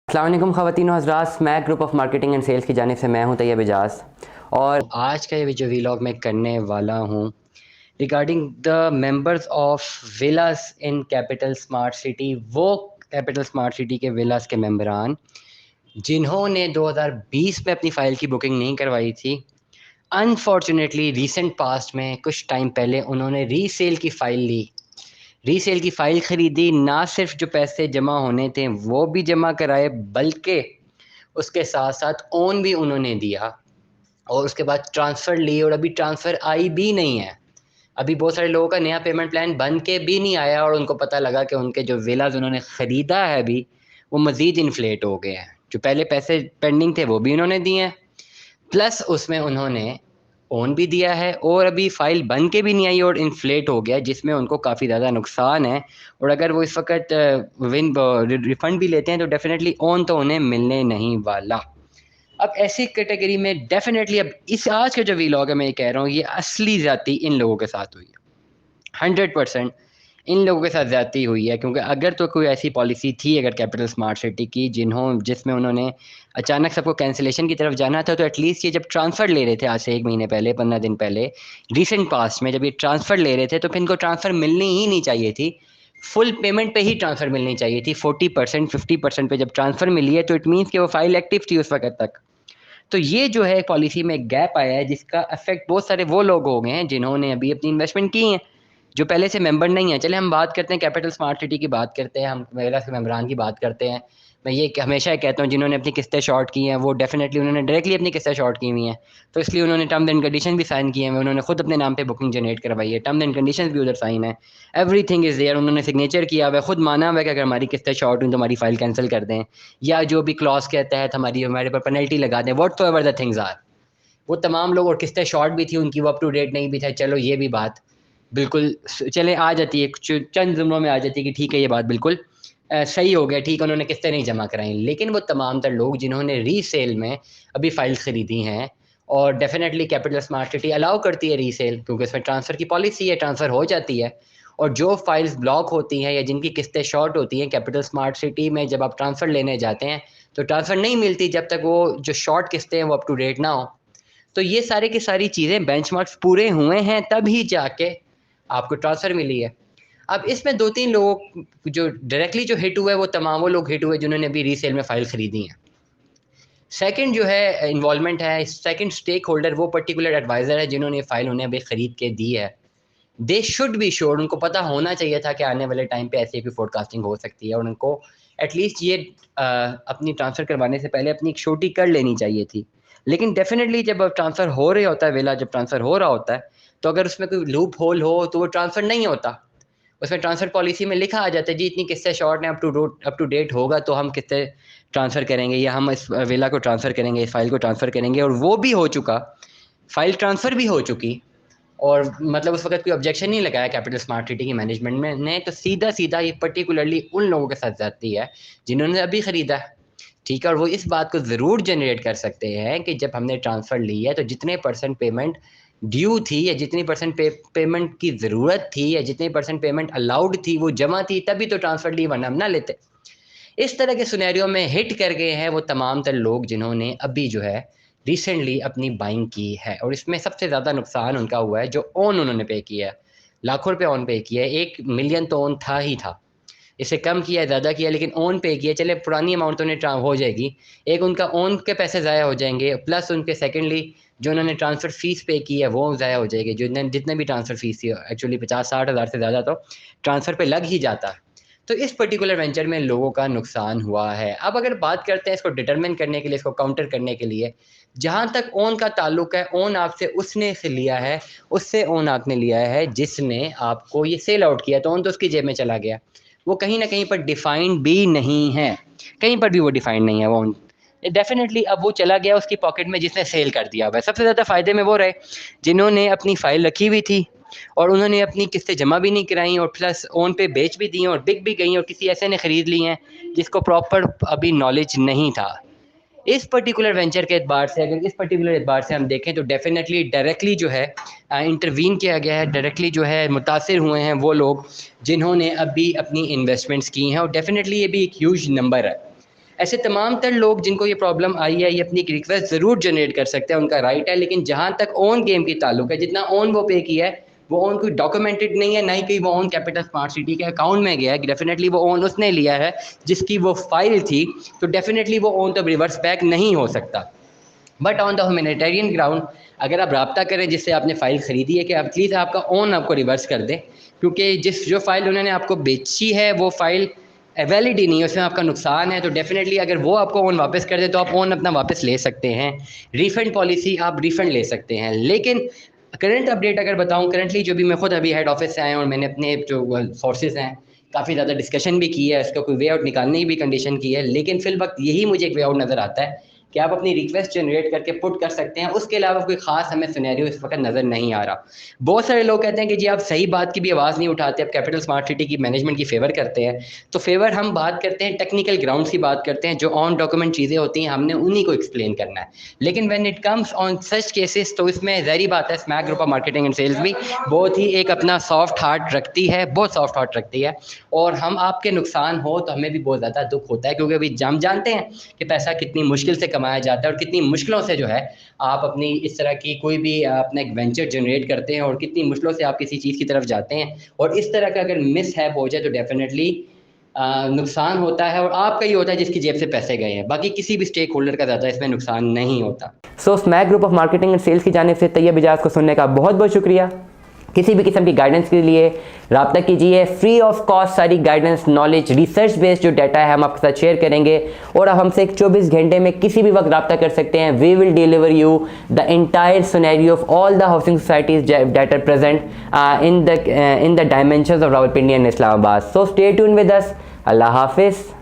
अस्सलाम वालेकुम ख़वातीन और हज़रात, smack group of marketing and sales की जानिब से मैं हूं तैयब एजाज। और आज का ये जो वीलॉग मैं करने वाला हूं regarding the members of Vilas in capital smart city, वो कैपिटल स्मार्ट सिटी के विलास के मेंबरान जिन्होंने 2020 में अपनी फ़ाइल की बुकिंग नहीं करवाई थी। अनफॉर्चुनेटली रिसेंट पास्ट में कुछ टाइम पहले उन्होंने रीसेल की फ़ाइल ली, रीसेल की फ़ाइल ख़रीदी। ना सिर्फ जो पैसे जमा होने थे वो भी जमा कराए, बल्कि उसके साथ साथ ओन भी उन्होंने दिया और उसके बाद ट्रांसफ़र ली और अभी ट्रांसफ़र आई भी नहीं है। अभी बहुत सारे लोगों का नया पेमेंट प्लान बन के भी नहीं आया और उनको पता लगा कि उनके जो विलाज उन्होंने ख़रीदा है अभी वो मज़ीद इन्फ्लेट हो गए हैं। जो पहले पैसे पेंडिंग थे वो भी उन्होंने दिए हैं, प्लस उसमें उन्होंने ओन भी दिया है और अभी फ़ाइल बन के भी नहीं आई और इन्फ्लेट हो गया, जिसमें उनको काफ़ी ज़्यादा नुकसान है। और अगर वो इस वक्त रिफ़ंड भी लेते हैं तो डेफ़िनेटली ओन तो उन्हें मिलने नहीं वाला। अब ऐसी कैटेगरी में डेफ़िनेटली अब इस आज का जो वीलॉग है मैं ये कह रहा हूँ, ये असली ज़्यादती इन लोगों के साथ हुई है। 100% इन लोगों के साथ ज़्यादती हुई है, क्योंकि अगर तो कोई ऐसी पॉलिसी थी अगर कैपिटल स्मार्ट सिटी की जिसमें उन्होंने अचानक सबको कैंसिलेशन की तरफ जाना था, तो एटलीस्ट ये जब ट्रांसफ़र ले रहे थे आज से 1 महीने पहले, 15 दिन पहले, रीसेंट पास्ट में जब ये ट्रांसफ़र ले रहे थे तो फिर इनको ट्रांसफ़र मिलनी ही नहीं चाहिए थी। फुल पेमेंट पे ही ट्रांसफ़र मिलनी चाहिए थी। 40% 50% पे जब ट्रांसफ़र मिली है तो इट मीन्स कि वो फ़ाइल एक्टिव थी उस वक़्त तक। तो ये जो है पॉलिसी में गैप आया है, जिसका इफ़ेक्ट बहुत सारे वो लोग हो गए हैं जिन्होंने अभी अपनी इन्वेस्टमेंट की हैं, जो पहले से मेंबर नहीं है। चले हम बात करते हैं कैपिटल स्मार्ट सिटी की बात करते हैं, हम वेला से मेंबरान की बात करते हैं। मैं ये हमेशा कहता हूँ जिन्होंने अपनी किस्तें शॉर्ट की हैं वो डेफ़िनेटली उन्होंने डायरेक्टली अपनी किस्तें शॉर्ट की हुई हैं, तो इसलिए उन्होंने टर्म्स एंड कंडीशन भी साइन किए हैं। उन्होंने खुद अपने नाम पे बुकिंग जनरेट करवाई है, टर्म्स एंड कंडीशंस भी उधर साइन है, एवरीथिंग इज़ देयर। उन्होंने सिग्नेचर किया हुआ है, खुद माना हुआ है कि अगर हमारी किस्तें शॉर्ट हुई तो हमारी फ़ाइल कैंसिल कर दें, या जो भी क्लॉज़ के तहत हमारे ऊपर पेनल्टी लगा दें, व्हाटसोएवर द थिंग्स आर। वो तमाम लोग, और किस्तें शॉर्ट भी थी उनकी, वो अप टू डेट नहीं भी था। चलो ये भी बात बिल्कुल चले आ जाती है, चंद जुमलों में आ जाती है कि ठीक है ये बात बिल्कुल सही हो गया, ठीक है उन्होंने किस्तें नहीं जमा कराई। लेकिन वो तमाम तर लोग जिन्होंने रीसेल में अभी फ़ाइल्स ख़रीदी हैं, और definitely capital smart city allow करती है रीसेल, क्योंकि उसमें ट्रांसफ़र की पॉलिसी है, ट्रांसफ़र हो जाती है। और जो फ़ाइल्स ब्लॉक होती हैं या जिनकी किस्तें शॉर्ट होती हैं, कैपिटल स्मार्ट सिटी में जब आप ट्रांसफ़र लेने जाते हैं तो ट्रांसफ़र नहीं मिलती जब तक वो जो शॉर्ट किस्तें हैं वो अप टू डेट ना हो। तो ये सारी की सारी चीज़ें बेंचमार्क्स पूरे हुए हैं तभी जाके आपको ट्रांसफ़र मिली है। अब इसमें 2-3 लोगों जो डायरेक्टली जो हिट हुए, वो तमाम वो लोग हिट हुए जिन्होंने अभी रीसेल में फ़ाइल खरीदी हैं। सेकंड जो है इन्वॉल्वमेंट है, सेकंड स्टेक होल्डर वो पर्टिकुलर एडवाइज़र है जिन्होंने ये फ़ाइल उन्हें अभी खरीद के दी है। दे शुड बी श्योर, उनको पता होना चाहिए था कि आने वाले टाइम पे ऐसी कोई फोरकास्टिंग हो सकती है, और उनको एटलीस्ट ये अपनी ट्रांसफ़र करवाने से पहले अपनी एक छोटी कर लेनी चाहिए थी। लेकिन डेफ़िनेटली जब ट्रांसफ़र हो रहा होता है, वेला जब ट्रांसफ़र हो रहा होता है, तो अगर उसमें कोई लूप होल हो तो वो ट्रांसफ़र नहीं होता। उसमें ट्रांसफ़र पॉलिसी में लिखा आ जाता है जी इतनी किस्तें शॉर्ट हैं, अप टू डेट होगा तो हम किस्तें ट्रांसफ़र करेंगे, या हम इस वेला को ट्रांसफ़र करेंगे, इस फ़ाइल को ट्रांसफ़र करेंगे, और वो भी हो चुका। फ़ाइल ट्रांसफ़र भी हो चुकी, और मतलब उस वक़्त कोई ऑब्जेक्शन नहीं लगाया कैपिटल स्मार्ट सिटी की मैनेजमेंट में ने, तो सीधा-सीधा ये पर्टिकुलरली उन लोगों के साथ ज़्यादती है जिन्होंने अभी खरीदा है, ठीक है? और वो इस बात को ज़रूर जनरेट कर सकते हैं कि जब हमने ट्रांसफ़र ली है तो जितने परसेंट पेमेंट ड्यू थी, या जितनी परसेंट पेमेंट की ज़रूरत थी, या जितनी परसेंट पेमेंट अलाउड थी वो जमा थी, तभी तो ट्रांसफ़र ली, वरना हम ना लेते। इस तरह के सिनेरियो में हिट कर गए हैं वो तमाम तर लोग जिन्होंने अभी जो है रिसेंटली अपनी बाइंग की है, और इसमें सबसे ज़्यादा नुकसान उनका हुआ है जो ओन उन्होंने पे किया है। लाखों रुपए ओन पे किया है, 1 मिलियन तो ओन था ही था। इससे कम किया है, ज़्यादा किया है, लेकिन ओन पे किया है। चले पुरानी अमाउंट तो उन्हें हो जाएगी। एक उनका ओन के पैसे ज़ाया हो जाएँगे, प्लस उनके सेकंडली जो उन्होंने ट्रांसफ़र फ़ीस पे की है वो ज़ाया हो जाएगी। जितने भी ट्रांसफ़र फ़ीस थी, एक्चुअली 50-60 हज़ार से ज़्यादा तो ट्रांसफ़र पे लग ही जाता। तो इस पर्टिकुलर वेंचर में लोगों का नुकसान हुआ है। अब अगर बात करते हैं इसको डिटरमिन करने के लिए, इसको काउंटर करने के लिए, जहाँ तक ओन का ताल्लुक है, ओन आपसे उसने से लिया है, उससे ओन आपने लिया है जिसने आपको ये सेल आउट किया, तो ओन तो उसकी जेब में चला गया। वो कहीं न कहीं पर डिफाइंड भी नहीं है, कहीं पर भी वो डिफाइंड नहीं है वो ओन। डेफ़िनेटली अब वो चला गया उसकी पॉकेट में जिसने सेल कर दिया हुआ है। सबसे ज़्यादा फ़ायदे में वो रहे जिन्होंने अपनी फ़ाइल रखी हुई थी और उन्होंने अपनी किस्तें जमा भी नहीं कराई, और प्लस ओन पे बेच भी दी हैं और बिक भी गई हैं, और किसी ऐसे ने खरीद ली हैं जिसको प्रॉपर अभी नॉलेज नहीं था। इस पर्टिकुलर वेंचर के एतबार से, अगर इस पर्टिकुलर एतबार से हम देखें तो डेफ़िनेटली डायरेक्टली जो है इंटरवीन किया गया है, डायरेक्टली जो है मुतासिर हुए हैं वो लोग जिन्होंने अभी अपनी इन्वेस्टमेंट्स की हैं, और डेफ़िनेटली ये भी एक ह्यूज नंबर है। ऐसे तमाम तर लोग जिनको ये प्रॉब्लम आई है, ये अपनी रिक्वेस्ट ज़रूर जनरेट कर सकते हैं, उनका राइट है। लेकिन जहाँ तक ओन गेम की ताल्लुक है, जितना ओन वो पे किया है, वो ओन कोई डॉक्यूमेंटेड नहीं है, ना ही कहीं वो ओन कैपिटल स्मार्ट सिटी के अकाउंट में गया है। डेफिनेटली वो ओन उसने लिया है जिसकी वो फाइल थी, तो डेफिनेटली वो ओन तो रिवर्स बैक नहीं हो सकता। But on the humanitarian ground अगर आप रब्ता करें जिससे आपने फ़ाइल ख़रीदी है कि एटलीस्ट आपका ओन आपको रिवर्स कर दें, क्योंकि जो फ़ाइल उन्होंने आपको बेची है वो फ़ाइल वैलिड ही नहीं है, उसमें आपका नुकसान है। तो डेफिनेटली अगर वो आपको ओन वापस कर दे तो आप ओन अपना वापस ले सकते हैं। रिफ़ंड पॉलिसी आप रिफ़ंड ले सकते हैं। लेकिन करंट अपडेट अगर बताऊँ, करंटली जो भी मैं खुद अभी हेड ऑफिस से आया हूँ और मैंने अपने जो सोर्सेज हैं काफ़ी ज़्यादा डिस्कशन भी की है, इसका कोई वे आउट निकालने की भी कंडीशन की है। लेकिन फिल वक्त यही मुझे एक वे आउट नज़र आता है कि आप अपनी रिक्वेस्ट जनरेट करके पुट कर सकते हैं। उसके अलावा कोई ख़ास हमें सिनेरियो इस वक्त नज़र नहीं आ रहा। बहुत सारे लोग कहते हैं कि जी आप सही बात की भी आवाज़ नहीं उठाते, आप कैपिटल स्मार्ट सिटी की मैनेजमेंट की फ़ेवर करते हैं। तो फ़ेवर हम बात करते हैं, टेक्निकल ग्राउंड्स की बात करते हैं, जो ऑन डॉक्यूमेंट चीज़ें होती हैं, हमने उन्हीं को एक्सप्लेन करना है। लेकिन when it comes on such cases, तो इसमें ज़ाहिर बात है smack group of marketing and sales भी बहुत ही एक अपना सॉफ्ट हार्ट रखती है, बहुत सॉफ्ट हार्ट रखती है। और हम आपके नुकसान हो तो हमें भी बहुत ज़्यादा दुख होता है, क्योंकि अभी हम जानते हैं कि पैसा कितनी मुश्किल से कमाया जाता है और कितनी मुश्किलों से जो है आप अपनी इस तरह की कोई भी अपना एक वेंचर जनरेट करते हैं और कितनी मुश्किलों से आप किसी चीज़ की तरफ जाते हैं। और इस तरह का अगर मिसहैप हो जाए तो डेफिनेटली नुकसान होता है, और आपका ही होता है जिसकी जेब से पैसे गए हैं। बाकी किसी भी स्टेक होल्डर का ज़्यादा इसमें नुकसान नहीं होता। So smack group of marketing and sales की जानिब से तैयब इजाज़ को सुनने का बहुत बहुत शुक्रिया। किसी भी किस्म की गाइडेंस के लिए रब्ता कीजिए। फ्री ऑफ कॉस्ट सारी गाइडेंस, नॉलेज, रिसर्च बेस्ड जो डाटा है हम आपके साथ शेयर करेंगे, और आप हमसे 24 घंटे में किसी भी वक्त रब्ता कर सकते हैं। We will deliver you the entire scenario of all the housing societies that are present in the dimensions of Rawalpindi and Islamabad. So stay tune with us. अल्लाह हाफिज़।